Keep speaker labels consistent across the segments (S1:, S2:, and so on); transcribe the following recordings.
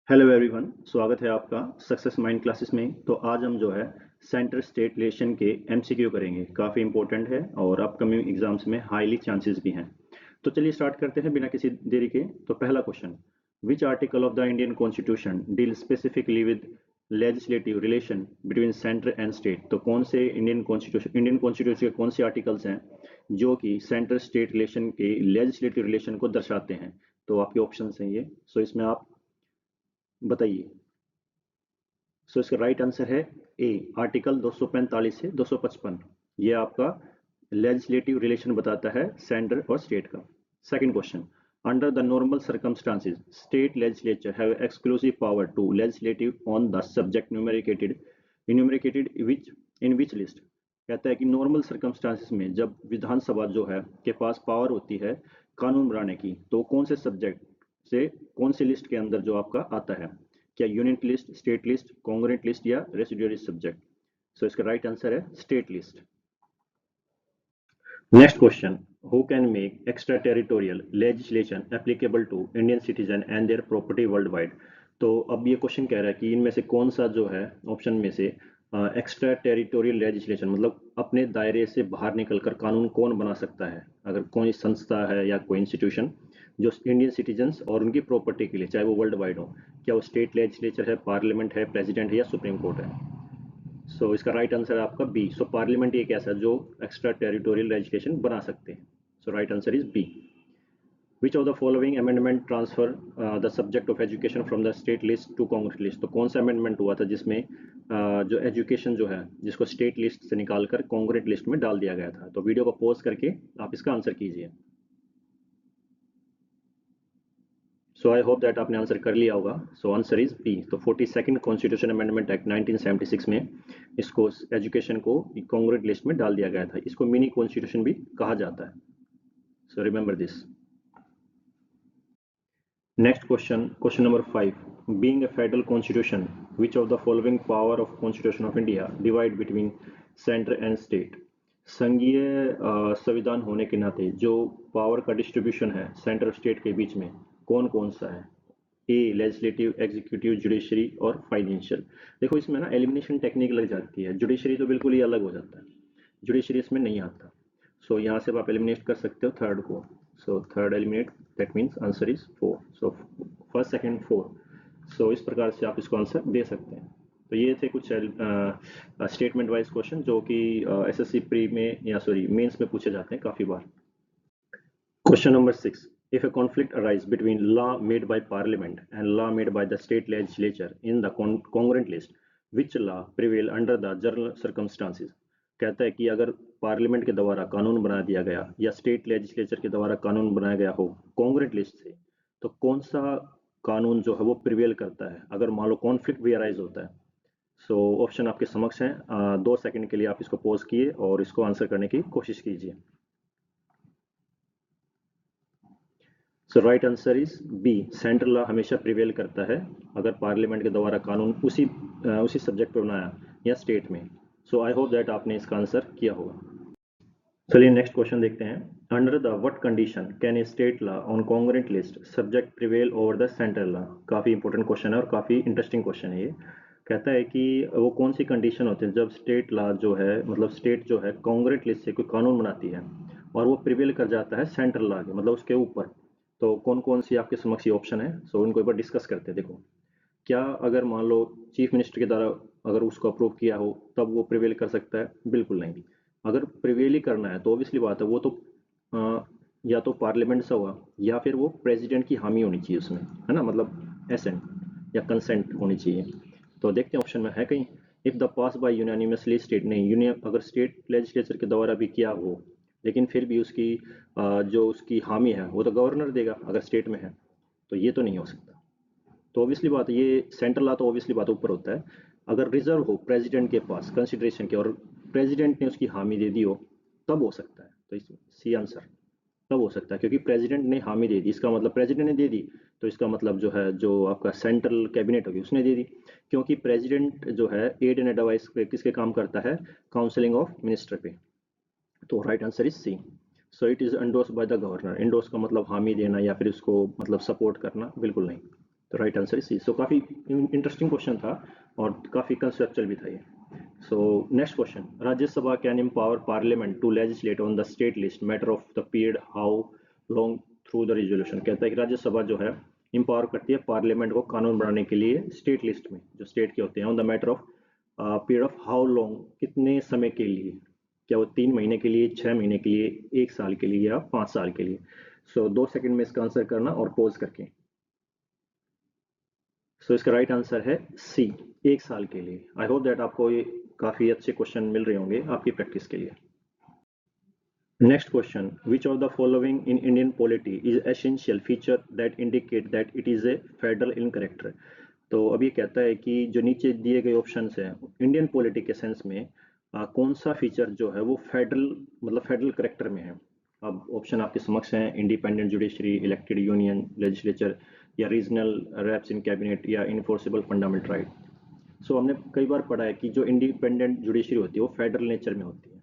S1: Hello everyone, स्वागत है आपका सक्सेस माइंड क्लासेस में। तो आज हम जो है सेंटर स्टेट रिलेशन के एमसीक्यू करेंगे। काफ़ी इंपॉर्टेंट है और अपकमिंग एग्जाम्स में हाईली चांसेस भी हैं। तो चलिए स्टार्ट करते हैं बिना किसी देरी के। तो पहला question, which article of the Indian constitution deal specifically with legislative relation between centre and state. तो कौन से इंडियन कॉन्स्टिट्यूशन के कौन से आर्टिकल्स हैं जो कि सेंटर स्टेट रिलेशन के लेजिस्लेटिव रिलेशन को दर्शाते हैं। तो आपके ऑप्शन हैं ये। सो इसमें आप बताइए। सो इसका राइट आंसर है ए, आर्टिकल 245 से 255। ये आपका लेजिस्लेटिव रिलेशन बताता है सेंटर और स्टेट का। Second question, under the normal circumstances state legislature have exclusive power to legislative on the subject enumerated which in which list. कहता है कि नॉर्मल सर्कमस्टांसेस में जब विधानसभा जो है के पास पावर होती है कानून बनाने की, तो कौन से सब्जेक्ट से कौन सी लिस्ट के अंदर जो आपका आता है। क्या unit list, state list, concurrent list या रेसिडुअरी सब्जेक्ट। सो इसका राइट आंसर है state list. Next question, who can make extra territorial legislation applicable to Indian citizen and their property world wide. तो अब ये क्वेश्चन कह रहा है कि इनमें से कौन सा जो है ऑप्शन में से एक्स्ट्रा टेरिटोरियल लेजिस्लेशन मतलब अपने दायरे से बाहर निकलकर कानून कौन बना सकता है। अगर कोई संस्था है या कोई इंस्टीट्यूशन जो इंडियन सिटीजन्स और उनकी प्रॉपर्टी के लिए, चाहे वो वर्ल्ड वाइड हो, क्या वो स्टेट लेजिस्लेचर है, पार्लियामेंट है, प्रेसिडेंट है या सुप्रीम कोर्ट है। सो इसका राइट आंसर है आपका बी। सो पार्लियामेंट एक ऐसा जो एक्स्ट्रा टेरिटोरियल लेजिस्लेशन बना सकते हैं। So right answer is B. Which of the following amendment transfer the subject of education from the state list to concurrent list. तो कौन सा अमेंडमेंट हुआ था जिसमें जो एजुकेशन जो है जिसको स्टेट लिस्ट से निकालकर कांग्रेस लिस्ट में डाल दिया गया था। तो वीडियो को पॉज करके आप इसका आंसर कीजिए। सो आई होप दैट आपने आंसर कर लिया होगा। So answer is B. तो 42nd कॉन्स्टिट्यूशन अमेंडमेंट एक्ट 1976 में इसको एजुकेशन को कांग्रेस लिस्ट में डाल दिया गया था। इसको मिनी कॉन्स्टिट्यूशन भी कहा जाता है। So remember this. Next question, question number 5, being a federal constitution which of the following power of constitution of India divide between centre and state. संघीय संविधान होने के नाते जो पावर का डिस्ट्रीब्यूशन है सेंटर और स्टेट के बीच में कौन कौन सा है। ए लेजिस्लेटिव, एग्जीक्यूटिव, जुडिशरी और फाइनेंशियल। देखो इसमें ना एलिमिनेशन टेक्निक लग जाती है। जुडिशरी तो बिल्कुल ही अलग हो जाता है, जुडिशरी इसमें नहीं आता। सो यहाँ से आप एलिमिनेट कर सकते हो थर्ड को। So third eliminate, that means answer is 4। So first, second, 4। सो इस प्रकार से आप इसको आंसर दे सकते हैं। तो ये थे कुछ स्टेटमेंट वाइज क्वेश्चन जो कि एसएससी प्री में या सॉरी मेंस में पूछे जाते हैं काफ़ी बार। Question number 6. If a conflict arises between law made by Parliament and law made by the state legislature in the congruent list, which law prevail under the general circumstances? कहता है कि अगर parliament के द्वारा कानून बना दिया गया या स्टेट लेजिस्लेचर के द्वारा कानून बनाया गया हो कॉन्ग्रेंट लिस्ट से, तो कौन सा कानून जो है वो प्रिवेल करता है अगर मान लो कॉन्फ्लिक्ट भी अराइज होता है। सो ऑप्शन आपके समक्ष हैं। 2 सेकंड के लिए आप इसको पॉज किए और इसको आंसर करने की कोशिश कीजिए। So right answer is B, central law हमेशा प्रिवेल करता है अगर पार्लियामेंट के द्वारा कानून उसी सब्जेक्ट पर बनाया या स्टेट में। सो आई होप दैट आपने इसका आंसर किया होगा। चलिए नेक्स्ट क्वेश्चन देखते हैं। Under the what condition can a state law on congruent list subject prevail over the central law. काफ़ी इंपॉर्टेंट क्वेश्चन है और काफ़ी इंटरेस्टिंग क्वेश्चन है ये। कहता है कि वो कौन सी कंडीशन होती है जब स्टेट लॉ जो है मतलब स्टेट जो है कॉन्ग्रेंट लिस्ट से कोई कानून बनाती है और वो प्रिवेल कर जाता है सेंट्रल लॉ के मतलब उसके ऊपर। तो कौन कौन सी आपके समक्ष ये ऑप्शन है। सो उनको एक बार डिस्कस करते हैं। देखो, क्या अगर मान लो चीफ मिनिस्टर के द्वारा अगर उसको अप्रूव किया हो तब वो प्रिवेल कर सकता है। बिल्कुल नहीं। अगर प्रिवेल ही करना है तो ऑब्वियसली बात है वो तो या तो पार्लियामेंट से होगा या फिर वो प्रेसिडेंट की हामी होनी चाहिए उसमें, है ना, मतलब एसेंट या कंसेंट होनी चाहिए। तो देखते हैं ऑप्शन में है कहीं। If the pass by unanimously state, नहीं यूनियन अगर स्टेट लेजिस्लेचर के द्वारा भी किया हो लेकिन फिर भी उसकी जो उसकी हामी है वो तो गवर्नर देगा अगर स्टेट में है, तो ये तो नहीं हो सकता। तो ऑब्वियसली बात है ये सेंट्रल लॉ तो ऑब्वियसली बात ऊपर होता है। अगर रिजर्व हो प्रेसिडेंट के पास कंसिडरेशन के और प्रेसिडेंट ने उसकी हामी दे दी हो तब हो सकता है। तो इस सी आंसर तब हो सकता है क्योंकि प्रेसिडेंट ने हामी दे दी, इसका मतलब प्रेसिडेंट ने दे दी तो इसका मतलब जो है जो आपका सेंट्रल कैबिनेट होगी उसने दे दी। क्योंकि प्रेसिडेंट जो है एड एंड एडवाइस पे किसके काम करता है, काउंसिलिंग ऑफ मिनिस्टर पे। तो right answer is C. So it is endorse by the governor. Endorse का मतलब हामी देना या फिर उसको मतलब सपोर्ट करना, बिल्कुल नहीं। तो राइट आंसर इज सी। सो काफ़ी इंटरेस्टिंग क्वेश्चन था और काफ़ी कंसेप्चुअल भी था ये। So next question, Rajya Sabha can empower parliament to legislate on the state list matter of the period how long through the resolution. कहता है कि राज्यसभा जो है एम्पावर करती है पार्लियामेंट को कानून बनाने के लिए स्टेट लिस्ट में, जो स्टेट के होते हैं, on the matter of period of how long, कितने समय के लिए, क्या वो 3 महीने के लिए, 6 महीने के लिए, 1 साल के लिए या 5 साल के लिए। सो 2 सेकंड में इसका आंसर करना और पोज करके। सो इसका राइट आंसर है सी, 1 साल के लिए। आई होप दैट आपको ये काफ़ी अच्छे क्वेश्चन मिल रहे होंगे आपकी प्रैक्टिस के लिए। Next question, which of the following in Indian polity is essential feature that indicate that it is a federal in character. तो अब ये कहता है कि जो नीचे दिए गए ऑप्शंस हैं इंडियन पॉलिटी के सेंस में कौन सा फीचर जो है वो फेडरल, मतलब फेडरल करेक्टर में है। अब ऑप्शन आपके समक्ष हैं, independent judiciary, elected union legislature, या रीजनल रेप्स इन कैबिनेट, या इन्फोर्सेबल फंडामेंटल राइट। सो हमने कई बार पढ़ा है कि जो इंडिपेंडेंट जुडिशरी होती है वो फेडरल नेचर में होती है,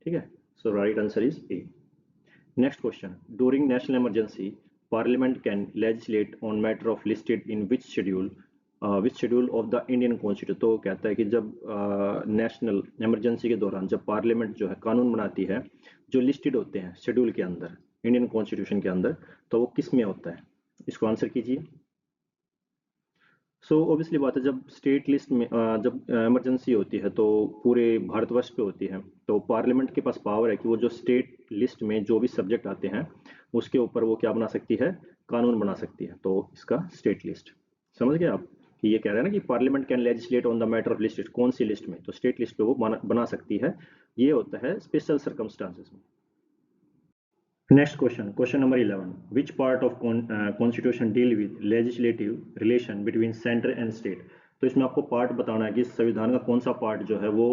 S1: ठीक है। So right answer is A. Next question, during national emergency parliament can legislate on matter of listed in which schedule of the Indian constitution. तो कहता है कि जब नेशनल इमरजेंसी के दौरान जब पार्लियामेंट जो है कानून बनाती है जो लिस्टेड होते हैं शेड्यूल के अंदर, इंडियन कॉन्स्टिट्यूशन के अंदर, तो वो किस में होता है। इसको आंसर कीजिए। सो ऑब्वियसली बात है, जब स्टेट लिस्ट में जब इमरजेंसी होती है तो पूरे भारतवर्ष पे होती है, तो पार्लियामेंट के पास पावर है कि वो जो स्टेट लिस्ट में जो भी सब्जेक्ट आते हैं उसके ऊपर वो क्या बना सकती है, कानून बना सकती है। तो इसका स्टेट लिस्ट, समझ गए आप कि ये कह रहे हैं ना कि parliament can legislate on the matter of list, कौन सी लिस्ट में, तो स्टेट लिस्ट पे वो बना सकती है। ये होता है स्पेशल सर्कमस्टांसेस में। Next question, question number 11. Which part of constitution deal with legislative relation between center and state? तो इसमें आपको पार्ट बताना है कि संविधान का कौन सा पार्ट जो है वो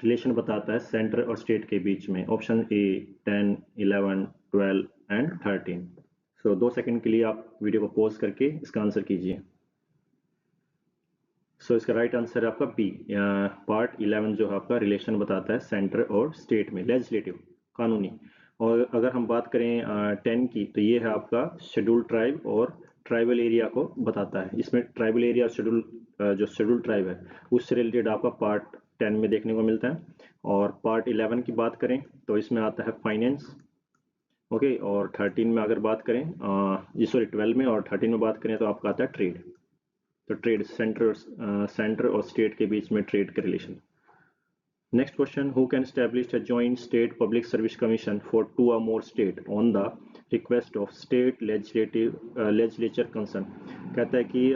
S1: रिलेशन बताता है सेंटर और स्टेट के बीच में। Option A 10, 11, 12 and 13। So 2 second के लिए आप वीडियो को पॉज करके इसका आंसर कीजिए। सो इसका राइट आंसर है आपका बी, पार्ट 11 जो है आपका रिलेशन बताता है सेंटर और स्टेट में, लेजिस्लेटिव, कानूनी। और अगर हम बात करें 10 की, तो ये है आपका शेड्यूल ट्राइब और ट्राइबल एरिया को बताता है। इसमें ट्राइबल एरिया शेड्यूल जो शेड्यूल ट्राइब है उससे रिलेटेड आपका पार्ट 10 में देखने को मिलता है। और पार्ट 11 की बात करें तो इसमें आता है फाइनेंस, ओके। और 13 में अगर बात करें, जी सॉरी 12 में और 13 में बात करें तो आपका आता है ट्रेड। तो ट्रेड, सेंटर और स्टेट के बीच में ट्रेड के relation. Next question, who can establish a joint state public service commission for 2 or more state on the request of state legislature concerned। कहता है कि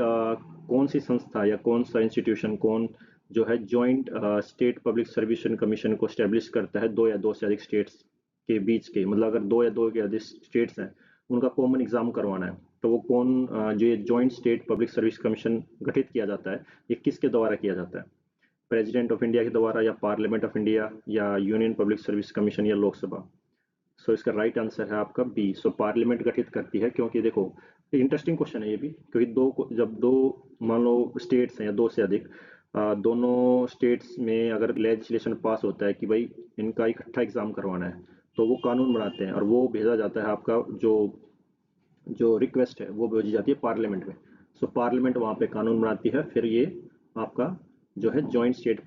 S1: कौन सी संस्था या कौन सा इंस्टीट्यूशन, कौन जो है joint state public service commission को स्टैब्लिश करता है 2 या 2 से अधिक स्टेट्स के बीच के, मतलब अगर 2 या 2 के अधिक स्टेट्स हैं उनका कॉमन एग्जाम करवाना है, तो वो कौन जो ये joint state public service commission गठित किया जाता है, ये किसके द्वारा किया जाता है। प्रेसिडेंट ऑफ इंडिया के द्वारा, या पार्लियामेंट ऑफ इंडिया, या यूनियन पब्लिक सर्विस कमीशन, या लोकसभा। सो इसका राइट आंसर है आपका बी। सो पार्लियामेंट गठित करती है, क्योंकि देखो इंटरेस्टिंग क्वेश्चन है ये भी, क्योंकि जब दो मान लो स्टेट्स हैं या 2 से अधिक, दोनों स्टेट्स में अगर लेजिस्लेशन पास होता है कि भाई इनका इकट्ठा एग्जाम करवाना है, तो वो कानून बनाते हैं और वो भेजा जाता है आपका जो जो रिक्वेस्ट है वो भेजी जाती है पार्लियामेंट में। सो पार्लियामेंट वहाँ पे कानून बनाती है, फिर ये आपका जो है joint state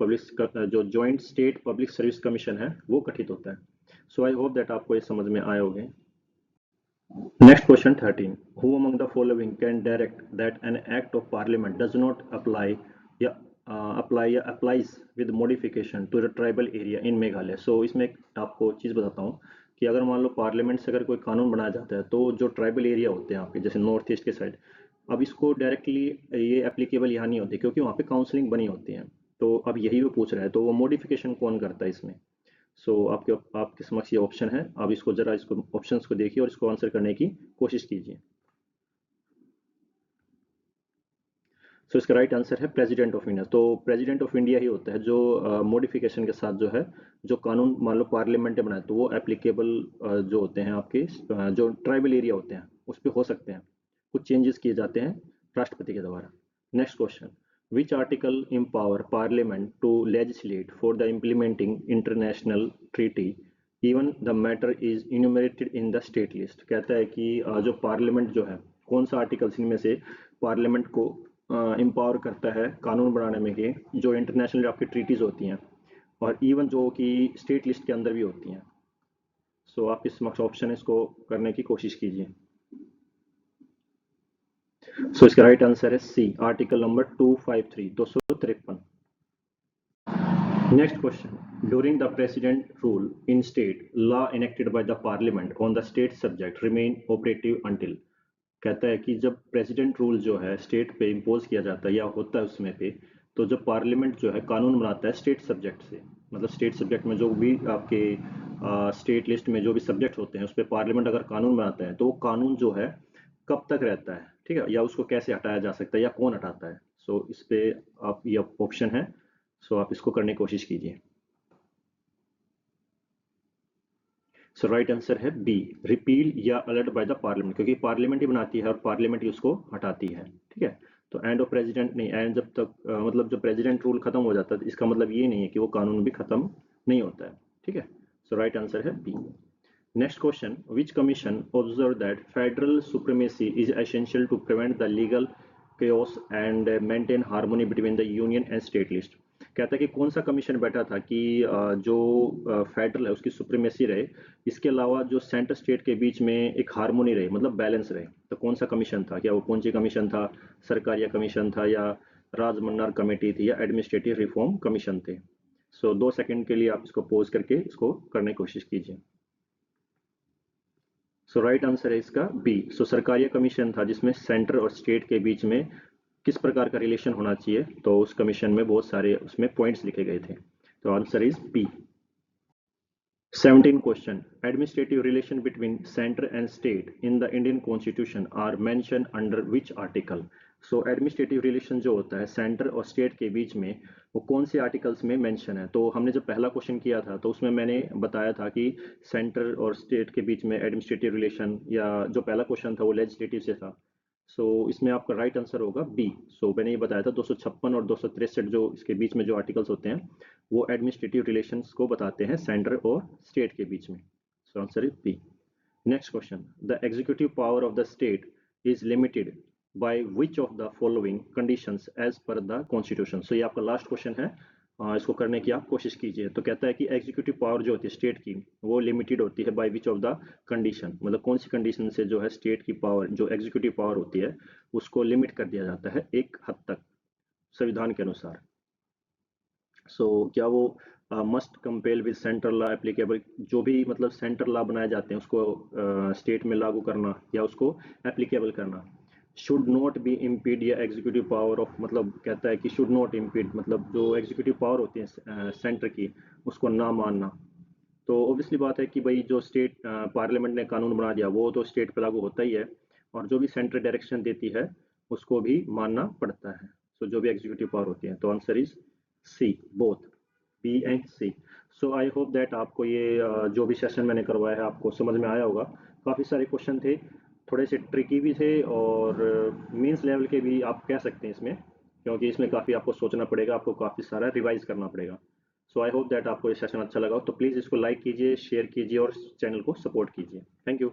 S1: public service commission है वो गठित होता है। सो आई होप दैट आपको ये समझ में आए होंगे। Next question 13, who among the following can direct that an act of parliament does not apply या applies with modification to the tribal area in Meghalaya. So इसमें आपको चीज़ बताता हूँ कि अगर मान लो पार्लियामेंट से अगर कोई कानून बनाया जाता है तो जो ट्राइबल एरिया होते हैं आपके, जैसे नॉर्थ ईस्ट के साइड, अब इसको डायरेक्टली ये एप्लीकेबल यहाँ नहीं होती क्योंकि वहाँ पे काउंसलिंग बनी होती है। तो अब यही वो पूछ रहा है, तो वो मॉडिफिकेशन कौन करता है इसमें। सो आपके समक्ष ये ऑप्शन है, आप इसको जरा इसको ऑप्शंस को देखिए और इसको आंसर करने की कोशिश कीजिए। सो इसका राइट आंसर है प्रेसिडेंट ऑफ इंडिया। तो प्रेसिडेंट ऑफ इंडिया ही होता है जो मॉडिफिकेशन के साथ जो है जो कानून मान लो पार्लियामेंट ने बनाए तो वो एप्लीकेबल जो होते हैं आपके जो ट्राइबल एरिया होते हैं उस पर हो सकते हैं, कुछ चेंजेस किए जाते हैं राष्ट्रपति के द्वारा। Next question, which article empower parliament to legislate for the implementing international treaty even the matter is enumerated in the state list. कहता है कि जो पार्लियामेंट जो है, कौन सा आर्टिकल्स इनमें से पार्लियामेंट को एम्पावर करता है कानून बनाने में कि जो इंटरनेशनल आपकी ट्रीटीज होती हैं और इवन जो कि स्टेट लिस्ट के अंदर भी होती हैं। सो आप इस ऑप्शन इसको करने की कोशिश कीजिए। सो इसका राइट आंसर है सी, article number 253, 253। Next question. During the president rule in state, law enacted by the parliament on the state subject remain operative until। कहता है कि जब प्रेसिडेंट रूल जो है स्टेट पे इम्पोज किया जाता है या होता है उसमें पे, तो जब पार्लियामेंट जो है कानून बनाता है स्टेट सब्जेक्ट से, मतलब स्टेट सब्जेक्ट में जो भी आपके स्टेट लिस्ट में जो भी सब्जेक्ट होते हैं उस पर पार्लियामेंट अगर कानून बनाता है तो वो कानून जो है कब तक रहता है, ठीक है, या उसको कैसे हटाया जा सकता है या कौन हटाता है। सो इस पे आप ये ऑप्शन है, सो आप इसको करने की कोशिश कीजिए। सो राइट आंसर है बी, रिपील या अलर्ट बाय द पार्लियामेंट, क्योंकि पार्लियामेंट ही बनाती है और पार्लियामेंट ही उसको हटाती है, ठीक है। तो एंड ऑफ प्रेसिडेंट नहीं, एंड जब तक मतलब जब प्रेसिडेंट रूल खत्म हो जाता है इसका मतलब ये नहीं है कि वो कानून भी खत्म नहीं होता है, ठीक है। सो राइट आंसर है B. Next question, which commission observed that federal supremacy is essential to prevent the legal chaos and maintain harmony between the union and state list। कहता है कि कौन सा कमीशन बैठा था कि जो फेडरल है उसकी सुप्रीमेसी रहे, इसके अलावा जो सेंटर स्टेट के बीच में एक हार्मोनी रहे, मतलब बैलेंस रहे। तो कौन सा कमीशन था, क्या वो कौन सी कमीशन था, सरकारिया कमीशन था या राजमन्नार कमेटी थी या एडमिनिस्ट्रेटिव रिफॉर्म कमीशन थे। सो 2 सेकंड के लिए आप इसको पोज करके इसको करने की कोशिश कीजिए। सो राइट आंसर है इसका बी। सो सरकारिया कमीशन था जिसमें सेंटर और स्टेट के बीच में किस प्रकार का रिलेशन होना चाहिए, तो उस कमीशन में बहुत सारे उसमें पॉइंट्स लिखे गए थे। तो answer is B. 17 question. Administrative relation between center and state in the Indian Constitution are mentioned under which article? So administrative relation जो होता है सेंटर और स्टेट के बीच में वो कौन से आर्टिकल्स में मेंशन है। तो हमने जब पहला क्वेश्चन किया था तो उसमें मैंने बताया था कि सेंटर और स्टेट के बीच में एडमिनिस्ट्रेटिव रिलेशन, या जो पहला क्वेश्चन था वो लेजिस्लेटिव से था। सो इसमें आपका राइट आंसर होगा बी। सो मैंने ये बताया था 256 और 263 जो इसके बीच में जो आर्टिकल्स होते हैं वो एडमिनिस्ट्रेटिव रिलेशंस को बताते हैं सेंटर और स्टेट के बीच में। So answer is B. Next question, the executive power of the state is limited by which of the following conditions as per the constitution. So ये आपका लास्ट क्वेश्चन है, इसको करने की आप कोशिश कीजिए। तो कहता है कि एग्जीक्यूटिव पावर जो होती है स्टेट की वो लिमिटेड होती है bye which of the condition, मतलब कौन सी कंडीशन से जो है स्टेट की पावर जो एग्जीक्यूटिव पावर होती है उसको लिमिट कर दिया जाता है एक हद तक संविधान के अनुसार। सो क्या वो must compel with central law applicable, जो भी मतलब सेंट्रल लॉ बनाए जाते हैं उसको स्टेट में लागू करना या उसको एप्लीकेबल करना। शुड नॉट बी इम्पीड या एग्जीक्यूटिव पावर ऑफ, मतलब कहता है कि शुड नॉट इम्पीड मतलब जो एग्जीक्यूटिव पावर होती है सेंटर की उसको ना मानना। तो ऑब्वियसली बात है कि भाई जो स्टेट पार्लियामेंट ने कानून बना दिया वो तो स्टेट पे लागू होता ही है, और जो भी सेंटर डायरेक्शन देती है उसको भी मानना पड़ता है। सो जो भी एग्जीक्यूटिव पावर होती है, तो answer is C, both B and C. So I hope that आपको ये जो भी सेशन मैंने करवाया है आपको समझ में आया होगा। काफ़ी सारे क्वेश्चन थे, थोड़े से ट्रिकी भी थे और मीन्स लेवल के भी आप कह सकते हैं इसमें, क्योंकि इसमें काफ़ी आपको सोचना पड़ेगा, आपको काफ़ी सारा रिवाइज करना पड़ेगा। सो आई होप दैट आपको ये सेशन अच्छा लगा हो, तो प्लीज़ इसको लाइक कीजिए, शेयर कीजिए और चैनल को सपोर्ट कीजिए। Thank you.